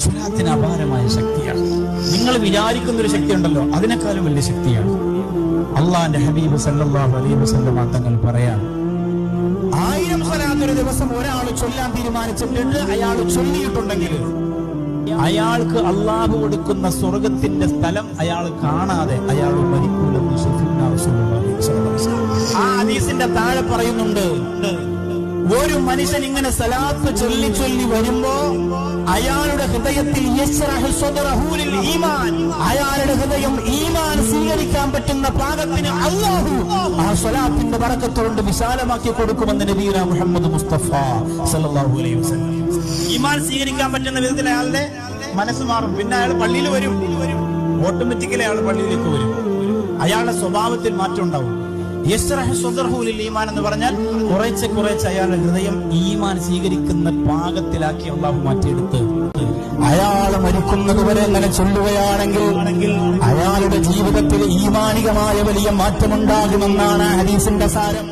സ്വലാത്തിന് അപാരമായ ശക്തിയാണ്. നിങ്ങൾ വിചാരിക്കുന്ന ഒരു ശക്തി ഉണ്ടല്ലോ, അതിനേക്കാളും വലിയ ശക്തിയാണ്. അള്ളാന്റെ ഹബീബ് സല്ലല്ലാഹു അലൈഹി വസല്ലം തങ്ങൾ പറയാൻ, 1000 സ്വലാത്ത് ഒരു ദിവസം ഒരാൾ ചൊല്ലാൻ തീരുമാനിച്ചിട്ടുണ്ട്, അയാൾ ചൊല്ലിയിട്ടുണ്ടെങ്കിൽ അയാൾക്ക് അള്ളാഹു കൊടുക്കുന്ന സ്വർഗത്തിന്റെ സ്ഥലം അയാൾ കാണാതെ അയാൾ മരിക്കൂലെന്ന് ആ ഹദീസിന്റെ താഴെ പറയുന്നുണ്ട്. ഒരു മനുഷ്യൻ ഇങ്ങനെ സലാത്ത് ചൊല്ലി ചൊല്ലി വരുമ്പോ അയാളുടെ ഹൃദയത്തിൽ അയാളുടെ ഹൃദയം ഈമാൻ സ്വീകരിക്കാൻ പറ്റുന്ന പാകത്തിന് അല്ലാഹു ആ സ്വലാത്തിന്റെ ബറക്കത്തുകൊണ്ട് വിശാലമാക്കി കൊടുക്കുമെന്ന് നബിയുനാ മുഹമ്മദ് മുസ്തഫ സല്ലല്ലാഹു അലൈഹി വസല്ലം. ഈമാൻ സ്വീകരിക്കാൻ പറ്റുന്ന വിധത്തിൽ അയാളുടെ മനസ്സ് മാറും. പിന്നെ അയാൾ പള്ളിയിൽ വരും, ഓട്ടോമാറ്റിക്കലി അയാൾ പള്ളിയിലേക്ക് വരും. അയാളുടെ സ്വഭാവത്തിൽ മാറ്റം ഉണ്ടാവും. ഈമാൻ എന്ന് പറഞ്ഞാൽ കുറേശ്ശെ അയാളുടെ ഹൃദയം ഈമാൻ സ്വീകരിക്കുന്ന പാകത്തിലാക്കി അള്ളാഹു മാറ്റിയെടുത്ത് അയാൾ മരിക്കുന്നത് വരെ അങ്ങനെ ചൊല്ലുകയാണെങ്കിൽ അയാളുടെ ജീവിതത്തിൽ ഈമാനികമായ വലിയ മാറ്റമുണ്ടാകുമെന്നാണ് ഹദീസിന്റെ സാരം.